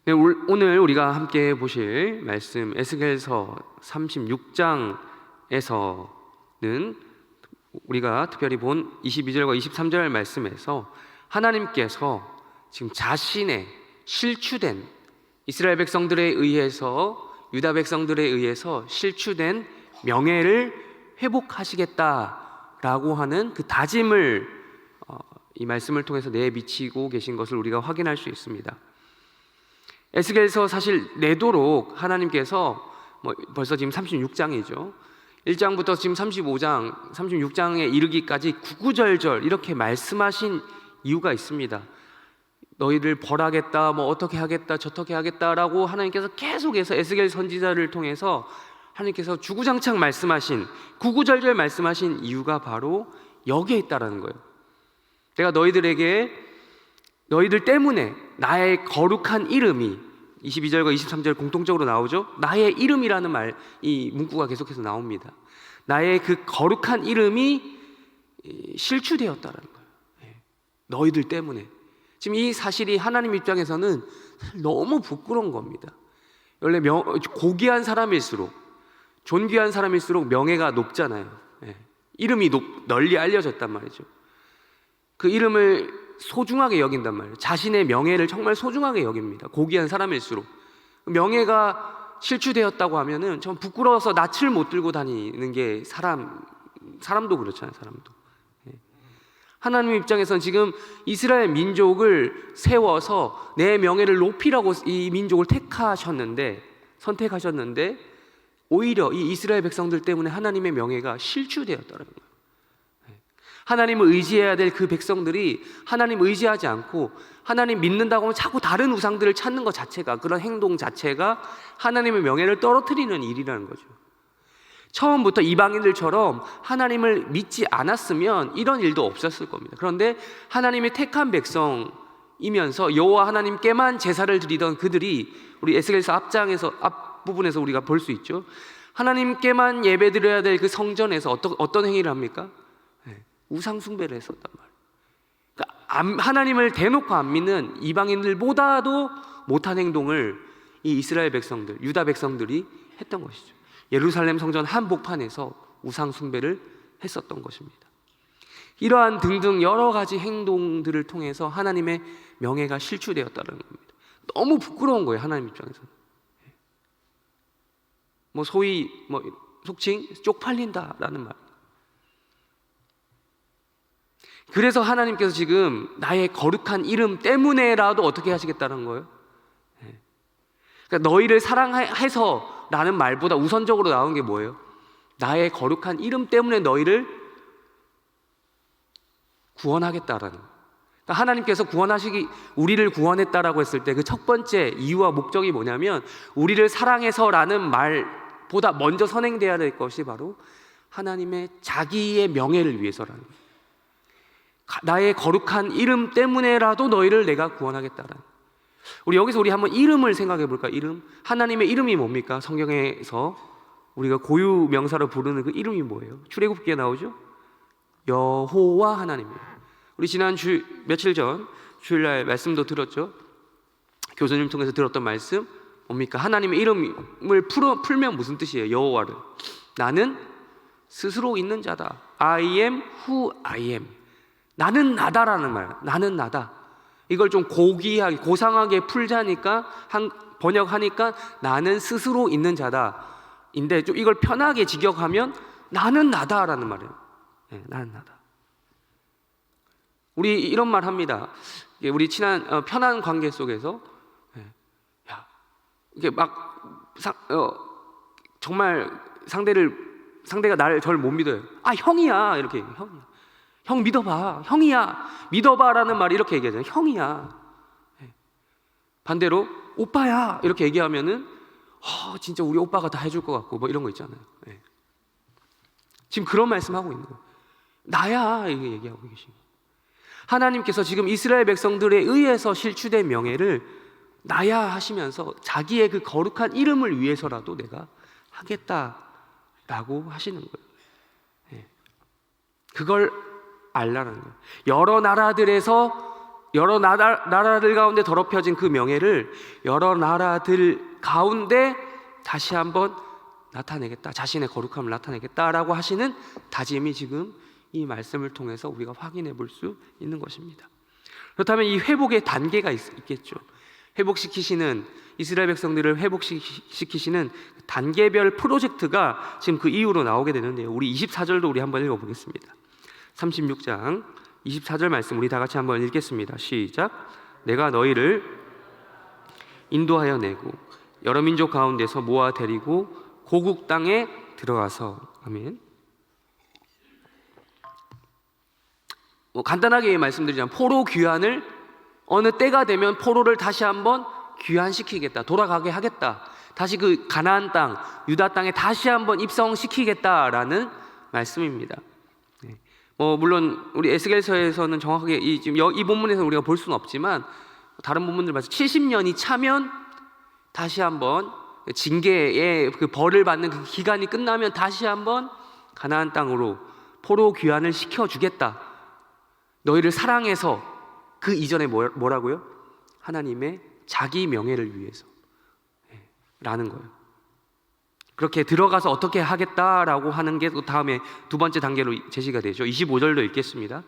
네, 오늘 우리가 함께 보실 말씀 에스겔서 36장에서는 우리가 특별히 본 22절과 23절 말씀에서 하나님께서 지금 자신의 실추된 이스라엘 백성들에 의해서, 유다 백성들에 의해서 실추된 명예를 회복하시겠다라고 하는 그 다짐을 이 말씀을 통해서 내비치고 계신 것을 우리가 확인할 수 있습니다. 에스겔서 사실 내도록 하나님께서 벌써 지금 36장이죠. 1장부터 지금 35장, 36장에 이르기까지 구구절절 이렇게 말씀하신 이유가 있습니다. 너희를 벌하겠다, 어떻게 하겠다, 저떻게 하겠다라고 하나님께서 계속해서 에스겔 선지자를 통해서 하나님께서 주구장창 말씀하신, 구구절절 말씀하신 이유가 바로 여기에 있다라는 거예요. 내가 너희들 때문에 나의 거룩한 이름이, 22절과 23절 공통적으로 나오죠. 나의 이름이라는 말, 이 문구가 계속해서 나옵니다. 나의 그 거룩한 이름이 실추되었다는 거예요. 너희들 때문에. 지금 이 사실이 하나님 입장에서는 너무 부끄러운 겁니다. 원래 고귀한 사람일수록, 존귀한 사람일수록 명예가 높잖아요. 이름이 널리 알려졌단 말이죠. 그 이름을 소중하게 여긴단 말이에요. 자신의 명예를 정말 소중하게 여깁니다. 고귀한 사람일수록. 명예가 실추되었다고 하면은 좀 부끄러워서 낯을 못 들고 다니는 게 사람도 그렇잖아요. 사람도. 하나님 입장에서는 지금 이스라엘 민족을 세워서 내 명예를 높이라고 이 민족을 선택하셨는데 오히려 이 이스라엘 백성들 때문에 하나님의 명예가 실추되었다는 거예요. 하나님을 의지해야 될 그 백성들이 하나님 의지하지 않고 하나님 믿는다고 하면 자꾸 다른 우상들을 찾는 것 자체가, 그런 행동 자체가 하나님의 명예를 떨어뜨리는 일이라는 거죠. 처음부터 이방인들처럼 하나님을 믿지 않았으면 이런 일도 없었을 겁니다. 그런데 하나님이 택한 백성이면서 여호와 하나님께만 제사를 드리던 그들이, 우리 에스겔서 앞부분에서 우리가 볼 수 있죠. 하나님께만 예배드려야 될 그 성전에서 어떤 행위를 합니까? 우상 숭배를 했었단 말이에요. 그러니까 하나님을 대놓고 안 믿는 이방인들보다도 못한 행동을 이 이스라엘 백성들, 유다 백성들이 했던 것이죠. 예루살렘 성전 한복판에서 우상 숭배를 했었던 것입니다. 이러한 등등 여러 가지 행동들을 통해서 하나님의 명예가 실추되었다는 겁니다. 너무 부끄러운 거예요, 하나님 입장에서는. 소위 속칭 쪽팔린다라는 말. 그래서 하나님께서 지금 나의 거룩한 이름 때문에라도 어떻게 하시겠다는 거예요? 그러니까 너희를 사랑해서 라는 말보다 우선적으로 나온 게 뭐예요? 나의 거룩한 이름 때문에 너희를 구원하겠다라는 거예요. 그러니까 하나님께서 우리를 구원했다라고 했을 때 그 첫 번째 이유와 목적이 뭐냐면, 우리를 사랑해서라는 말보다 먼저 선행돼야 될 것이 바로 하나님의 자기의 명예를 위해서라는 거예요. 나의 거룩한 이름 때문에라도 너희를 내가 구원하겠다라는. 여기서 한번 이름을 생각해 볼까요? 이름. 하나님의 이름이 뭡니까? 성경에서 우리가 고유 명사로 부르는 그 이름이 뭐예요? 출애굽기에 나오죠? 여호와 하나님이에요. 우리 며칠 전 주일날 말씀도 들었죠? 교수님 통해서 들었던 말씀 뭡니까? 하나님의 이름을 풀면 무슨 뜻이에요? 여호와를. 나는 스스로 있는 자다. I am who I am. 나는 나다라는 말. 나는 나다. 이걸 좀 고귀하게, 고상하게 풀자니까, 번역하니까 나는 스스로 있는 자다 인데, 좀 이걸 편하게 직역하면 나는 나다라는 말이에요. 나는 나다. 우리 이런 말 합니다. 우리 친한 편한 관계 속에서 이게 정말 상대가 저를 못 믿어요. 형이야, 이렇게 형이야. 형 믿어봐, 형이야, 믿어봐라는 말이 이렇게 얘기하잖아요. 형이야. 반대로 오빠야 이렇게 얘기하면은 진짜 우리 오빠가 다 해줄 것 같고 이런 거 있잖아요. 지금 그런 말씀하고 있는 거예요. 나야, 이렇게 얘기하고 계신 거예요. 하나님께서 지금 이스라엘 백성들에 의해서 실추된 명예를 나야 하시면서 자기의 그 거룩한 이름을 위해서라도 내가 하겠다라고 하시는 거예요. 그걸 알라는 거예요. 여러 나라들에서 여러 나라들 가운데 더럽혀진 그 명예를 여러 나라들 가운데 다시 한번 나타내겠다, 자신의 거룩함을 나타내겠다라고 하시는 다짐이 지금 이 말씀을 통해서 우리가 확인해 볼 수 있는 것입니다. 그렇다면 이 회복의 단계가 있겠죠. 회복시키시는, 이스라엘 백성들을 회복시키시는 단계별 프로젝트가 지금 그 이후로 나오게 되는데요. 우리 24절도 우리 한번 읽어보겠습니다. 36장 24절 말씀 우리 다 같이 한번 읽겠습니다. 시작. 내가 너희를 인도하여 내고 여러 민족 가운데서 모아 데리고 고국 땅에 들어가서, 아멘. 간단하게 말씀드리자면 포로 귀환을 어느 때가 되면 포로를 다시 한번 귀환시키겠다, 돌아가게 하겠다, 다시 그 가나안 땅, 유다 땅에 다시 한번 입성시키겠다라는 말씀입니다. 물론 우리 에스겔서에서는 정확하게 지금 이 본문에서 우리가 볼 수는 없지만 다른 본문들 봐서 70년이 차면 다시 한번 징계의 그 벌을 받는 그 기간이 끝나면 다시 한번 가나안 땅으로 포로 귀환을 시켜주겠다. 너희를 사랑해서, 그 이전에 뭐라고요? 하나님의 자기 명예를 위해서 라는 거예요. 그렇게 들어가서 어떻게 하겠다라고 하는 게 또 다음에 두 번째 단계로 제시가 되죠. 25절도 읽겠습니다.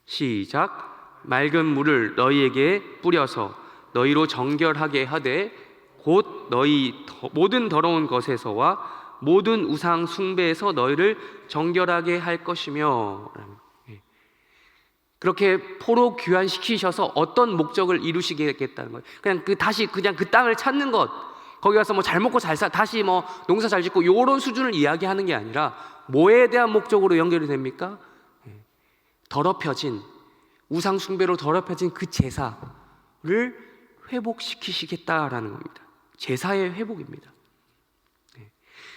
시작. 맑은 물을 너희에게 뿌려서 너희로 정결하게 하되 곧 너희 모든 더러운 것에서와 모든 우상 숭배에서 너희를 정결하게 할 것이며. 그렇게 포로 귀환시키셔서 어떤 목적을 이루시겠다는 거예요. 다시 그 땅을 찾는 것, 거기 가서 잘 먹고 잘 다시 농사 잘 짓고 요런 수준을 이야기하는 게 아니라 뭐에 대한 목적으로 연결이 됩니까? 더럽혀진, 우상 숭배로 더럽혀진 그 제사를 회복시키시겠다라는 겁니다. 제사의 회복입니다.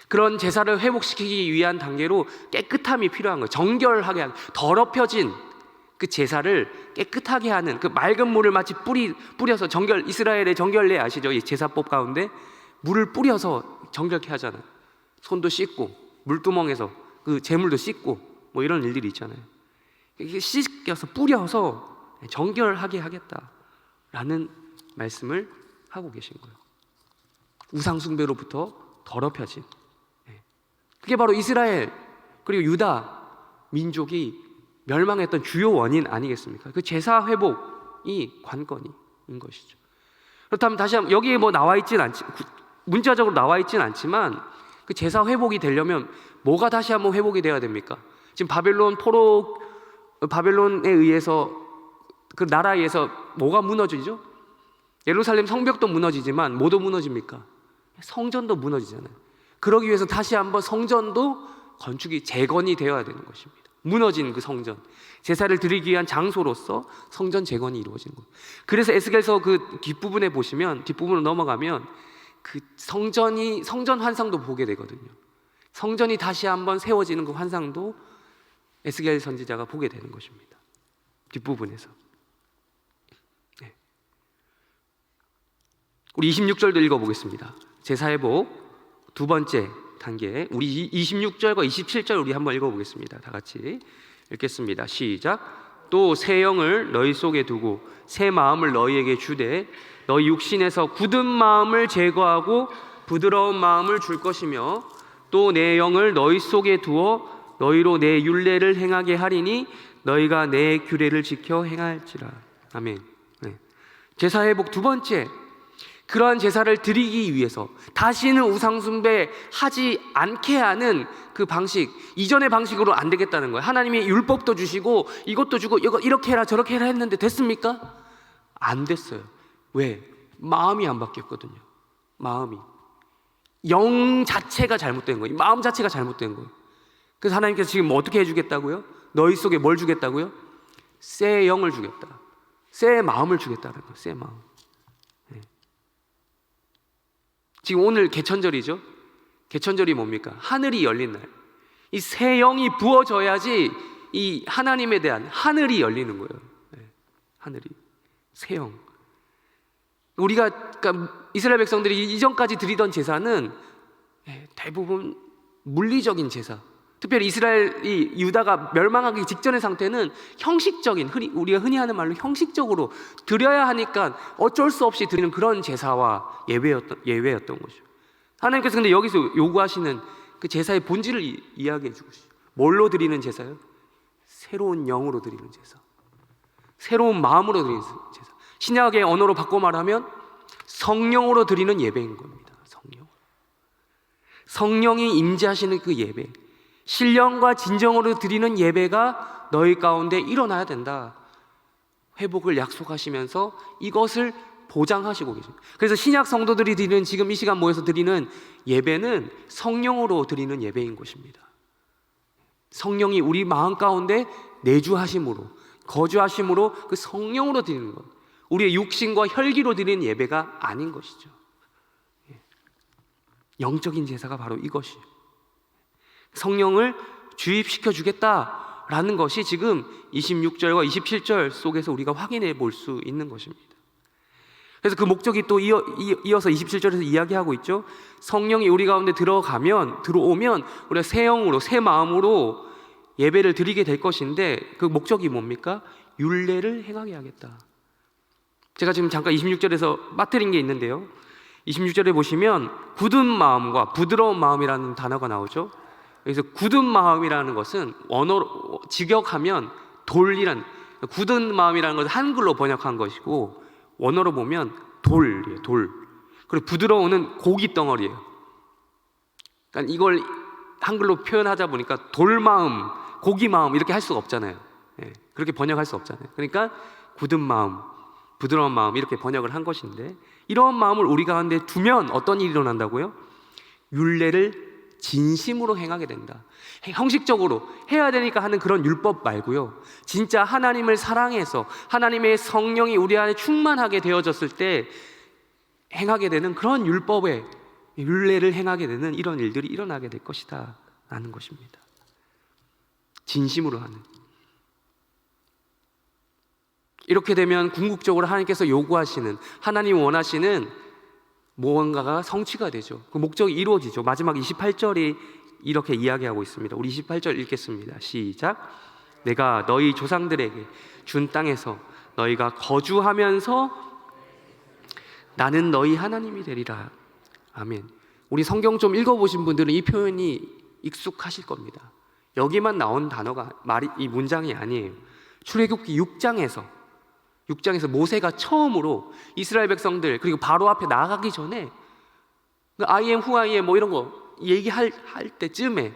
그런 제사를 회복시키기 위한 단계로 깨끗함이 필요한 거예요. 정결하게 하는, 더럽혀진 그 제사를 깨끗하게 하는, 그 맑은 물을 마치 뿌려서 이스라엘의 정결례 아시죠? 이 제사법 가운데 물을 뿌려서 정결케 하잖아요. 손도 씻고 물두멍에서 그 재물도 씻고 이런 일들이 있잖아요. 이게 씻겨서 뿌려서 정결하게 하겠다라는 말씀을 하고 계신 거예요. 우상 숭배로부터 더럽혀진, 그게 바로 이스라엘 그리고 유다 민족이 멸망했던 주요 원인 아니겠습니까? 그 제사 회복이 관건인 것이죠. 그렇다면 다시 한번 여기에 나와 있진 않지, 문자적으로 나와 있진 않지만 그 제사 회복이 되려면 뭐가 다시 한번 회복이 돼야 됩니까? 지금 바벨론에 의해서, 그 나라에 의해서 뭐가 무너지죠? 예루살렘 성벽도 무너지지만 뭐도 무너집니까? 성전도 무너지잖아요. 그러기 위해서 다시 한번 성전도 건축이 재건이 되어야 되는 것입니다. 무너진 그 성전, 제사를 드리기 위한 장소로서 성전 재건이 이루어지는 거예요. 그래서 에스겔서 그 뒷부분에 보시면, 뒷부분으로 넘어가면 그 성전 환상도 보게 되거든요. 성전이 다시 한번 세워지는 그 환상도 에스겔 선지자가 보게 되는 것입니다. 뒷부분에서. 우리 26절도 읽어보겠습니다. 제사회복 두 번째 단계, 우리 26절과 27절 우리 한번 읽어보겠습니다. 다 같이 읽겠습니다. 시작. 또 새 영을 너희 속에 두고 새 마음을 너희에게 주되 너희 육신에서 굳은 마음을 제거하고 부드러운 마음을 줄 것이며 또 내 영을 너희 속에 두어 너희로 내 율례를 행하게 하리니 너희가 내 규례를 지켜 행할지라. 아멘. 제사회복 두 번째, 그러한 제사를 드리기 위해서 다시는 우상숭배 하지 않게 하는 그 방식, 이전의 방식으로 안 되겠다는 거예요. 하나님이 율법도 주시고 이것도 주고 이거 이렇게 해라 저렇게 해라 했는데 됐습니까? 안 됐어요. 왜? 마음이 안 바뀌었거든요. 마음이, 영 자체가 잘못된 거예요. 마음 자체가 잘못된 거예요. 그래서 하나님께서 지금 어떻게 해주겠다고요? 너희 속에 뭘 주겠다고요? 새 영을 주겠다, 새 마음을 주겠다는 거예요. 새 마음. 지금 오늘 개천절이죠. 개천절이 뭡니까? 하늘이 열린 날. 이 새 영이 부어져야지 이 하나님에 대한 하늘이 열리는 거예요. 하늘이, 새 영. 그러니까 이스라엘 백성들이 이전까지 드리던 제사는 대부분 물리적인 제사, 특별히 이스라엘이 유다가 멸망하기 직전의 상태는 형식적인, 우리가 흔히 하는 말로 형식적으로 드려야 하니까 어쩔 수 없이 드리는 그런 제사와 예외였던 거죠. 하나님께서 근데 여기서 요구하시는 그 제사의 본질을 이야기해 주고 싶어요. 뭘로 드리는 제사요? 새로운 영으로 드리는 제사, 새로운 마음으로 드리는 제사. 신약의 언어로 바꿔 말하면 성령으로 드리는 예배인 겁니다. 성령이 임재하시는 그 예배, 신령과 진정으로 드리는 예배가 너희 가운데 일어나야 된다. 회복을 약속하시면서 이것을 보장하시고 계십니다. 그래서 신약 성도들이 드리는, 지금 이 시간 모여서 드리는 예배는 성령으로 드리는 예배인 것입니다. 성령이 우리 마음 가운데 내주하심으로, 거주하심으로 그 성령으로 드리는 것, 우리의 육신과 혈기로 드리는 예배가 아닌 것이죠. 영적인 제사가 바로 이것이에요. 성령을 주입시켜 주겠다라는 것이 지금 26절과 27절 속에서 우리가 확인해 볼 수 있는 것입니다. 그래서 그 목적이 또 이어서 27절에서 이야기하고 있죠. 성령이 우리 가운데 들어오면 우리가 새 영으로, 새 마음으로 예배를 드리게 될 것인데, 그 목적이 뭡니까? 율례를 행하게 하겠다. 제가 지금 잠깐 26절에서 빠뜨린 게 있는데요, 26절에 보시면 굳은 마음과 부드러운 마음이라는 단어가 나오죠. 그래서 굳은 마음이라는 것은 언어로 직역하면 돌이란, 굳은 마음이라는 것은 한글로 번역한 것이고 원어로 보면 돌이에요. 돌. 그리고 부드러운은 고기 덩어리예요. 그러니까 이걸 한글로 표현하자 보니까 돌마음, 고기 마음 이렇게 할 수가 없잖아요. 그렇게 번역할 수 없잖아요. 그러니까 굳은 마음, 부드러운 마음 이렇게 번역을 한 것인데, 이런 마음을 우리 가운데 두면 어떤 일이 일어난다고요? 율례를 진심으로 행하게 된다. 형식적으로 해야 되니까 하는 그런 율법 말고요, 진짜 하나님을 사랑해서 하나님의 성령이 우리 안에 충만하게 되어졌을 때 행하게 되는 그런 율법의 율례를 행하게 되는 이런 일들이 일어나게 될 것이다 라는 것입니다. 진심으로 하는. 이렇게 되면 궁극적으로 하나님께서 요구하시는, 하나님 원하시는 무언가가 성취가 되죠. 그 목적이 이루어지죠. 마지막 28절이 이렇게 이야기하고 있습니다. 우리 28절 읽겠습니다. 시작. 내가 너희 조상들에게 준 땅에서 너희가 거주하면서 나는 너희 하나님이 되리라. 아멘. 우리 성경 좀 읽어보신 분들은 이 표현이 익숙하실 겁니다. 여기만 나온 단어가, 이 문장이 아니에요. 출애굽기 6장에서 모세가 처음으로 이스라엘 백성들, 그리고 바로 앞에 나가기 전에 I am who I am 뭐 이런 거 얘기할 때쯤에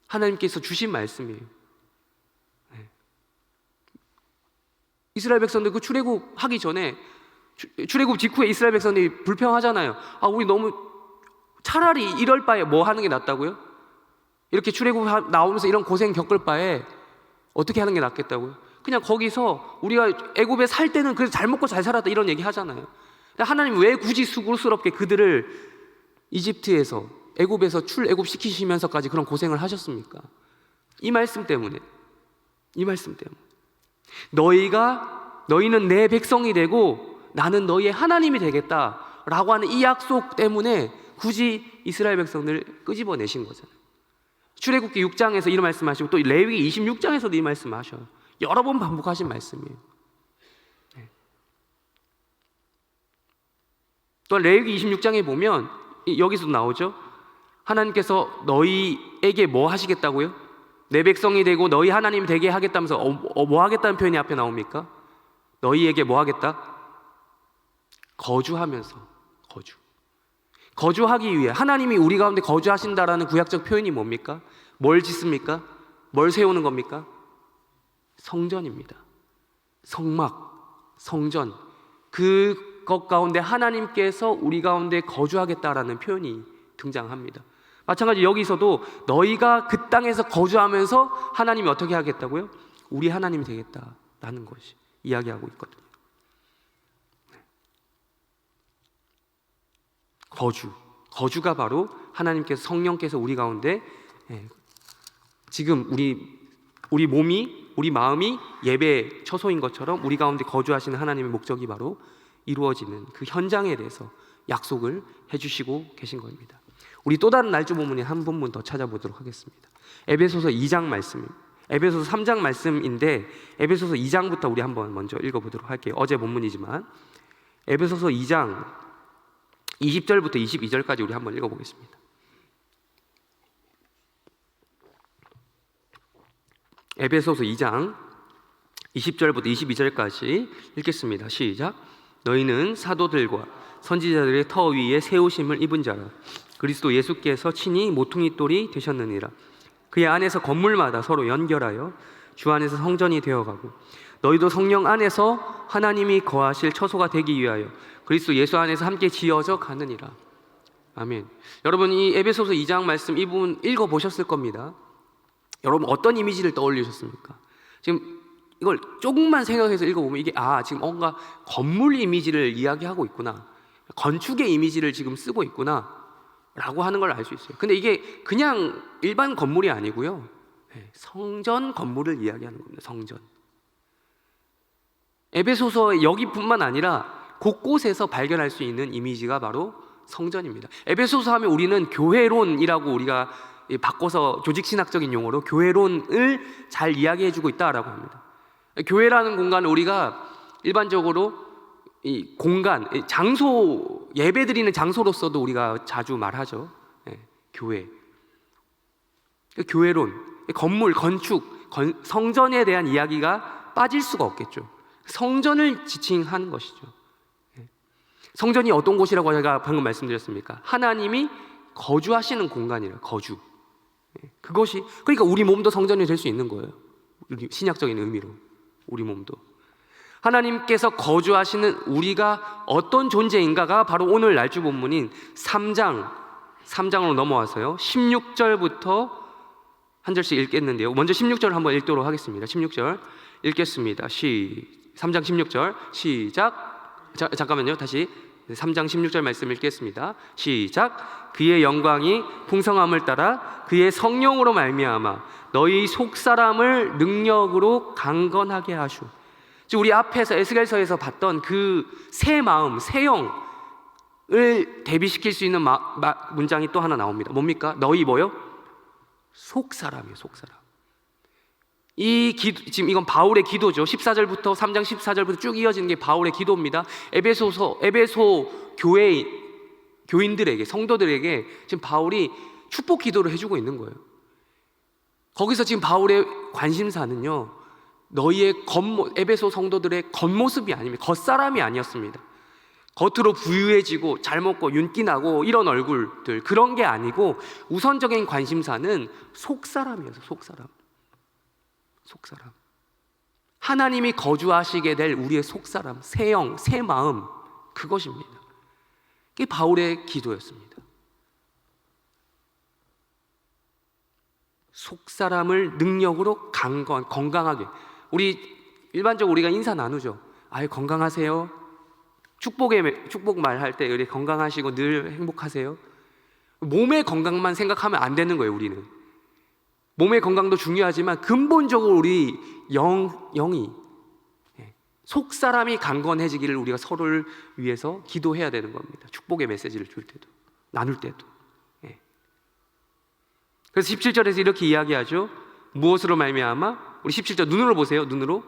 하나님께서 주신 말씀이에요. 이스라엘 백성들 그 출애굽하기 전에, 출애굽 직후에 이스라엘 백성들이 불평하잖아요. 우리 너무 차라리 이럴 바에 뭐 하는 게 낫다고요? 이렇게 출애굽 나오면서 이런 고생 겪을 바에 어떻게 하는 게 낫겠다고요? 그냥 거기서 우리가 애굽에 살 때는 그래서 잘 먹고 잘 살았다 이런 얘기 하잖아요. 근데 하나님 왜 굳이 수고스럽게 그들을 이집트에서, 애굽에서 출애굽 시키시면서까지 그런 고생을 하셨습니까? 이 말씀 때문에. 너희는 내 백성이 되고 나는 너희의 하나님이 되겠다라고 하는 이 약속 때문에 굳이 이스라엘 백성들을 끄집어내신 거잖아요. 출애굽기 6장에서 이런 말씀하시고 또 레위기 26장에서도 이 말씀하셔요. 여러 번 반복하신 말씀이에요. 또 레위기 26장에 보면 여기서도 나오죠. 하나님께서 너희에게 뭐 하시겠다고요? 내 백성이 되고 너희 하나님 되게 하겠다면서 뭐 하겠다는 표현이 앞에 나옵니까? 너희에게 뭐 하겠다? 거주하면서. 거주하기 위해 하나님이 우리 가운데 거주하신다라는 구약적 표현이 뭡니까? 뭘 짓습니까? 뭘 세우는 겁니까? 성전입니다. 성막, 성전. 그것 가운데 하나님께서 우리 가운데 거주하겠다라는 표현이 등장합니다. 마찬가지 여기서도 너희가 그 땅에서 거주하면서 하나님이 어떻게 하겠다고요? 우리 하나님이 되겠다라는 것이 이야기하고 있거든요. 거주가 바로 하나님께서, 성령께서 우리 가운데, 지금 우리 몸이, 우리 마음이 예배 처소인 것처럼 우리 가운데 거주하시는 하나님의 목적이 바로 이루어지는 그 현장에 대해서 약속을 해주시고 계신 겁니다. 우리 또 다른 날조 본문이 한 본문 더 찾아보도록 하겠습니다. 에베소서 2장 말씀입니다. 에베소서 3장 말씀인데 에베소서 2장부터 우리 한번 먼저 읽어보도록 할게요. 어제 본문이지만 에베소서 2장 20절부터 22절까지 우리 한번 읽어보겠습니다. 에베소서 2장 20절부터 22절까지 읽겠습니다. 시작. 너희는 사도들과 선지자들의 터 위에 세우심을 입은 자라. 그리스도 예수께서 친히 모퉁이 돌이 되셨느니라. 그의 안에서 건물마다 서로 연결하여 주 안에서 성전이 되어가고 너희도 성령 안에서 하나님이 거하실 처소가 되기 위하여 그리스도 예수 안에서 함께 지어져 가느니라. 아멘. 여러분, 이 에베소서 2장 말씀 이 부분 읽어보셨을 겁니다. 여러분 어떤 이미지를 떠올리셨습니까? 지금 이걸 조금만 생각해서 읽어보면 이게 지금 뭔가 건물 이미지를 이야기하고 있구나, 건축의 이미지를 지금 쓰고 있구나 라고 하는 걸 알 수 있어요. 근데 이게 그냥 일반 건물이 아니고요, 성전 건물을 이야기하는 겁니다. 성전. 에베소서 여기뿐만 아니라 곳곳에서 발견할 수 있는 이미지가 바로 성전입니다. 에베소서 하면 우리는 교회론이라고 우리가 바꿔서 조직신학적인 용어로 교회론을 잘 이야기해주고 있다라고 합니다. 교회라는 공간을 우리가 일반적으로 이 공간, 장소, 예배드리는 장소로서도 우리가 자주 말하죠. 교회. 교회론, 건물, 건축, 성전에 대한 이야기가 빠질 수가 없겠죠. 성전을 지칭하는 것이죠. 성전이 어떤 곳이라고 제가 방금 말씀드렸습니까? 하나님이 거주하시는 공간이라, 거주. 그것이, 그러니까 우리 몸도 성전이 될 수 있는 거예요. 신약적인 의미로 우리 몸도 하나님께서 거주하시는 우리가 어떤 존재인가가 바로 오늘 날주 본문인 3장으로 넘어와서요 16절부터 한 절씩 읽겠는데요. 먼저 16절 한번 읽도록 하겠습니다. 16절 읽겠습니다. 3장 16절 시작. 잠깐만요. 다시 3장 16절 말씀 읽겠습니다. 시작. 그의 영광이 풍성함을 따라 그의 성령으로 말미암아 너희 속사람을 능력으로 강건하게 하시오. 즉 우리 앞에서 에스겔서에서 봤던 그 새 마음, 새 영을 대비시킬 수 있는 문장이 또 하나 나옵니다. 뭡니까? 너희 뭐요? 속사람이에요. 속사람. 지금 이건 바울의 기도죠. 14절부터 3장 14절부터 쭉 이어지는 게 바울의 기도입니다. 에베소 교인들에게, 성도들에게 지금 바울이 축복 기도를 해주고 있는 거예요. 거기서 지금 바울의 관심사는요, 너희의 에베소 성도들의 겉모습이 아닙니다. 겉사람이 아니었습니다. 겉으로 부유해지고 잘 먹고 윤기 나고 이런 얼굴들, 그런 게 아니고 우선적인 관심사는 속사람이었어요. 속사람. 하나님이 거주하시게 될 우리의 속사람, 새 영, 새 마음, 그것입니다. 그게 바울의 기도였습니다. 속사람을 능력으로 건강하게. 일반적으로 우리가 인사 나누죠. 건강하세요. 축복 말할 때 우리 건강하시고 늘 행복하세요. 몸의 건강만 생각하면 안 되는 거예요. 우리는 몸의 건강도 중요하지만 근본적으로 우리 영이, 속사람이 강건해지기를 우리가 서로를 위해서 기도해야 되는 겁니다. 축복의 메시지를 줄 때도, 나눌 때도. 그래서 17절에서 이렇게 이야기하죠. 무엇으로 말미암아? 우리 17절 눈으로 보세요. 눈으로.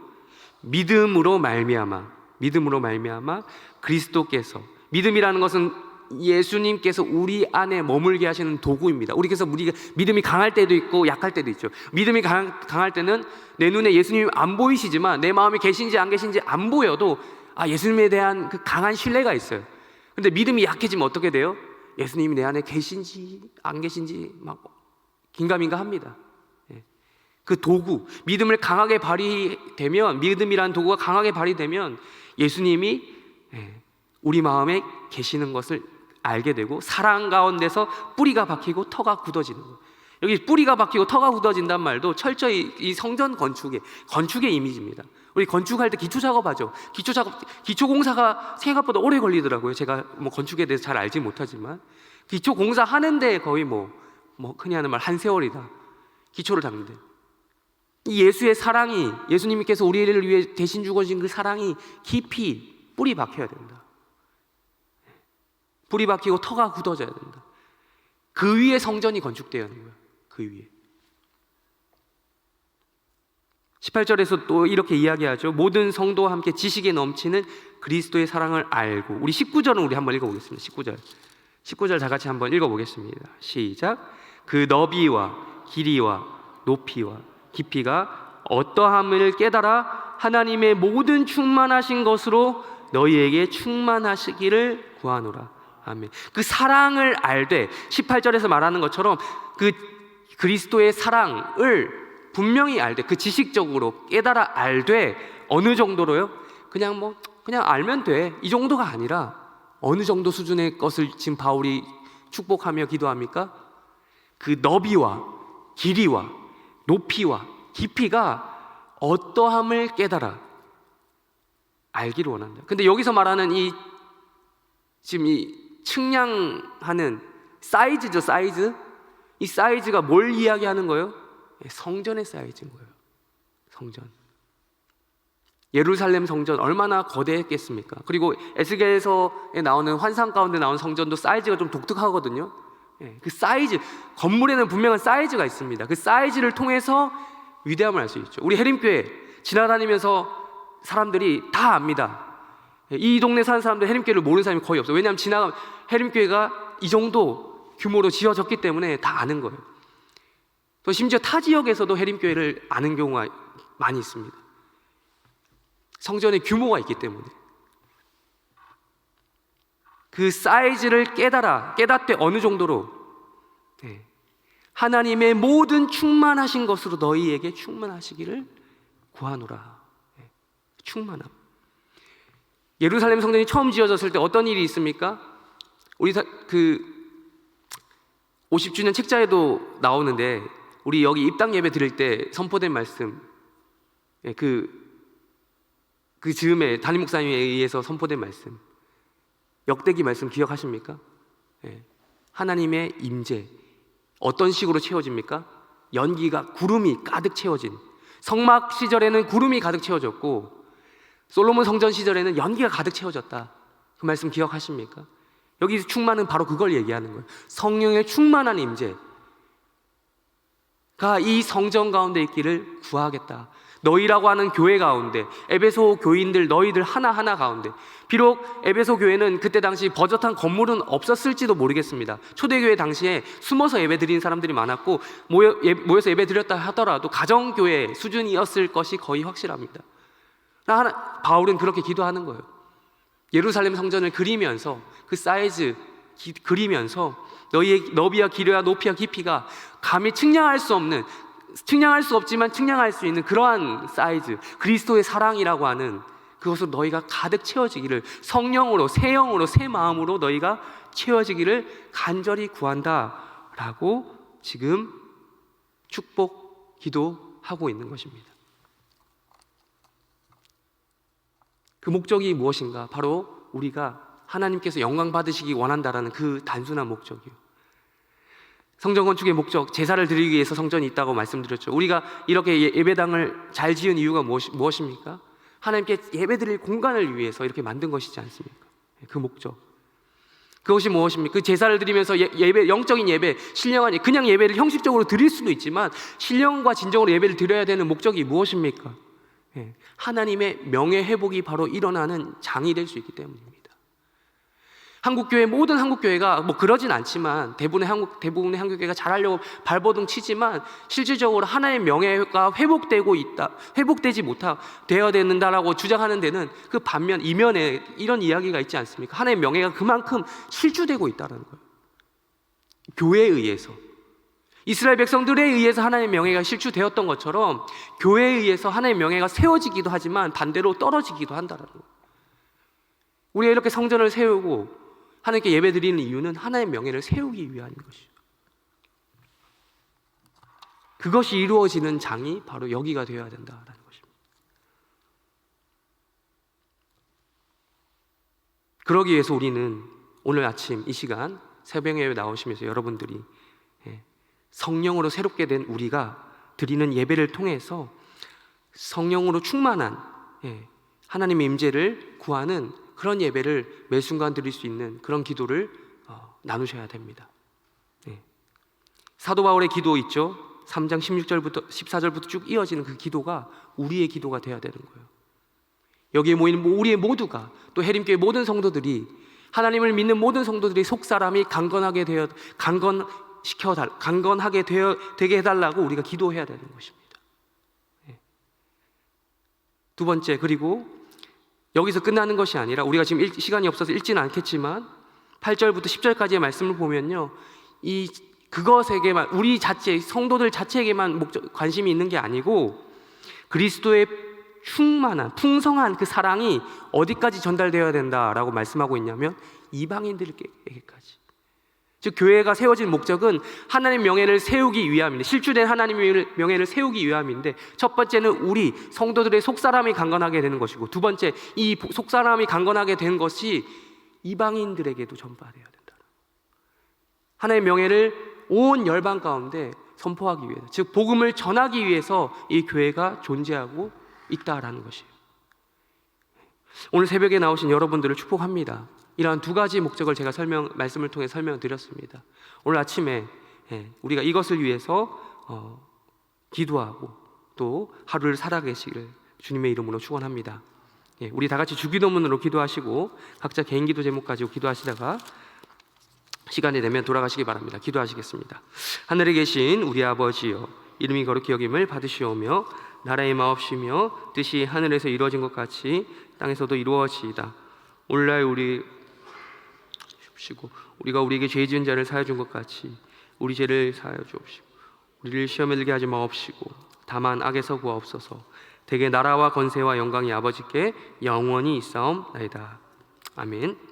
믿음으로 말미암아 그리스도께서, 믿음이라는 것은 예수님께서 우리 안에 머물게 하시는 도구입니다. 우리가 믿음이 강할 때도 있고 약할 때도 있죠. 믿음이 강할 때는 내 눈에 예수님이 안 보이시지만 내 마음이 계신지 안 계신지 안 보여도 예수님에 대한 그 강한 신뢰가 있어요. 근데 믿음이 약해지면 어떻게 돼요? 예수님이 내 안에 계신지 안 계신지 막 긴가민가 합니다. 그 도구, 믿음을 강하게 발휘되면, 믿음이라는 도구가 강하게 발휘되면 예수님이 우리 마음에 계시는 것을 알게 되고 사랑 가운데서 뿌리가 박히고 터가 굳어지는 거예요. 여기 뿌리가 박히고 터가 굳어진다는 말도 철저히 이 성전 건축의 이미지입니다. 우리 건축할 때 기초 작업하죠. 기초 공사가 생각보다 오래 걸리더라고요. 제가 건축에 대해서 잘 알지 못하지만 기초 공사 하는데 거의 흔히 하는 말 한 세월이다. 기초를 닦는데 이 예수의 사랑이, 예수님께서 우리를 위해 대신 죽어진 그 사랑이 깊이 뿌리 박혀야 된다. 뿌리 박히고 터가 굳어져야 된다. 그 위에 성전이 건축되어 있는 거예요. 그 위에. 18절에서 또 이렇게 이야기하죠. 모든 성도와 함께 지식에 넘치는 그리스도의 사랑을 알고. 우리 19절은 우리 한번 읽어보겠습니다. 19절 다 같이 한번 읽어보겠습니다. 시작. 그 너비와 길이와 높이와 깊이가 어떠함을 깨달아 하나님의 모든 충만하신 것으로 너희에게 충만하시기를 구하노라. 아멘. 그 사랑을 알되 18절에서 말하는 것처럼 그 그리스도의 사랑을 분명히 알되, 그 지식적으로 깨달아 알되, 어느 정도로요? 그냥 알면 돼, 이 정도가 아니라 어느 정도 수준의 것을 지금 바울이 축복하며 기도합니까? 그 너비와 길이와 높이와 깊이가 어떠함을 깨달아 알기를 원한다. 근데 여기서 말하는 지금 이 측량하는 사이즈죠, 사이즈. 이 사이즈가 뭘 이야기하는 거예요? 성전의 사이즈인 거예요. 성전. 예루살렘 성전 얼마나 거대했겠습니까? 그리고 에스겔서에 나오는 환상 가운데 나오는 성전도 사이즈가 좀 독특하거든요. 그 사이즈, 건물에는 분명한 사이즈가 있습니다. 그 사이즈를 통해서 위대함을 알 수 있죠. 우리 해림교회 지나다니면서 사람들이 다 압니다. 이 동네 사는 사람들 해림교회를 모르는 사람이 거의 없어요. 왜냐하면 지나가면 해림교회가 이 정도 규모로 지어졌기 때문에 다 아는 거예요. 또 심지어 타 지역에서도 해림교회를 아는 경우가 많이 있습니다. 성전의 규모가 있기 때문에. 그 사이즈를 깨닫되 어느 정도로 하나님의 모든 충만하신 것으로 너희에게 충만하시기를 구하노라. 충만함. 예루살렘 성전이 처음 지어졌을 때 어떤 일이 있습니까? 우리 그 50주년 책자에도 나오는데, 우리 여기 입당 예배 드릴 때 선포된 말씀, 그 즈음에 담임 목사님에 의해서 선포된 말씀, 역대기 말씀 기억하십니까? 하나님의 임재 어떤 식으로 채워집니까? 연기가, 구름이 가득 채워진. 성막 시절에는 구름이 가득 채워졌고 솔로몬 성전 시절에는 연기가 가득 채워졌다. 그 말씀 기억하십니까? 여기 충만은 바로 그걸 얘기하는 거예요. 성령의 충만한 임재가 이 성전 가운데 있기를 구하겠다. 너희라고 하는 교회 가운데, 에베소 교인들 너희들 하나하나 가운데, 비록 에베소 교회는 그때 당시 버젓한 건물은 없었을지도 모르겠습니다. 초대교회 당시에 숨어서 예배 드리는 사람들이 많았고 모여서 예배 드렸다 하더라도 가정교회 수준이었을 것이 거의 확실합니다. 바울은 그렇게 기도하는 거예요. 예루살렘 성전을 그리면서 그 사이즈 그리면서 너희의 너비와 길이와 높이와 깊이가 감히 측량할 수 없지만 측량할 수 있는 그러한 사이즈, 그리스도의 사랑이라고 하는 그것으로 너희가 가득 채워지기를, 성령으로, 새 영으로, 새 마음으로 너희가 채워지기를 간절히 구한다라고 지금 축복 기도하고 있는 것입니다. 그 목적이 무엇인가? 바로 우리가 하나님께서 영광 받으시기 원한다라는 그 단순한 목적이요. 성전 건축의 목적, 제사를 드리기 위해서 성전이 있다고 말씀드렸죠. 우리가 이렇게 예배당을 잘 지은 이유가 무엇입니까? 하나님께 예배드릴 공간을 위해서 이렇게 만든 것이지 않습니까? 그 목적. 그것이 무엇입니까? 그 제사를 드리면서 예배, 영적인 예배, 신령한 그냥 예배를 형식적으로 드릴 수도 있지만 신령과 진정으로 예배를 드려야 되는 목적이 무엇입니까? 하나님의 명예 회복이 바로 일어나는 장이 될 수 있기 때문입니다. 한국교회, 모든 한국교회가 그러진 않지만 대부분의 한국교회가 잘하려고 발버둥 치지만 실질적으로 하나님의 명예가 회복되지 못하고 되어야 된다라고 주장하는 데는 그 반면 이면에 이런 이야기가 있지 않습니까? 하나님의 명예가 그만큼 실추되고 있다는 거예요. 교회에 의해서, 이스라엘 백성들에 의해서 하나님의 명예가 실추되었던 것처럼 교회에 의해서 하나님의 명예가 세워지기도 하지만 반대로 떨어지기도 한다는 거예요. 우리가 이렇게 성전을 세우고 하나님께 예배드리는 이유는 하나님의 명예를 세우기 위한 것이죠. 그것이 이루어지는 장이 바로 여기가 되어야 된다라는 것입니다. 그러기 위해서 우리는 오늘 아침 이 시간 새벽 예배 나오시면서 여러분들이 성령으로 새롭게 된 우리가 드리는 예배를 통해서 성령으로 충만한 하나님의 임재를 구하는 그런 예배를 매 순간 드릴 수 있는 그런 기도를 나누셔야 됩니다. 사도 바울의 기도 있죠. 3장 16절부터 14절부터 쭉 이어지는 그 기도가 우리의 기도가 되어야 되는 거예요. 여기에 모인 우리의 모두가, 또 해림교회 모든 성도들이, 하나님을 믿는 모든 성도들이 속사람이 강건하게 되게 해달라고 우리가 기도해야 되는 것입니다. 두 번째, 그리고 여기서 끝나는 것이 아니라, 우리가 지금 시간이 없어서 읽지는 않겠지만 8절부터 10절까지의 말씀을 보면요, 그것에게만, 우리 자체, 성도들 자체에게만 관심이 있는 게 아니고 그리스도의 충만한 풍성한 그 사랑이 어디까지 전달되어야 된다라고 말씀하고 있냐면 이방인들에게까지. 즉 교회가 세워진 목적은 하나님의 명예를 세우기 위함인데, 실주된 하나님의 명예를 세우기 위함인데, 첫 번째는 우리 성도들의 속사람이 강건하게 되는 것이고, 두 번째, 이 속사람이 강건하게 된 것이 이방인들에게도 전파되어야 된다. 하나님의 명예를 온 열방 가운데 선포하기 위해서, 즉 복음을 전하기 위해서 이 교회가 존재하고 있다라는 것이에요. 오늘 새벽에 나오신 여러분들을 축복합니다. 이러한 두 가지 목적을 제가 말씀을 통해 설명드렸습니다. 오늘 아침에 우리가 이것을 위해서 기도하고 또 하루를 살아계시기를 주님의 이름으로 축원합니다. 우리 다 같이 주기도문으로 기도하시고 각자 개인 기도 제목 가지고 기도하시다가 시간이 되면 돌아가시기 바랍니다. 기도하시겠습니다. 하늘에 계신 우리 아버지여, 이름이 거룩히 여김을 받으시오며 나라의 마옵시며 뜻이 하늘에서 이루어진 것 같이 땅에서도 이루어지이다. 오늘날 우리 주옵시고, 우리가 우리에게 죄 지은 자를 사하여 준 것 같이 우리 죄를 사하여 주옵시고, 우리를 시험에 들게 하지 마옵시고 다만 악에서 구하옵소서. 대개 나라와 권세와 영광이 아버지께 영원히 있사옵나이다. 아멘.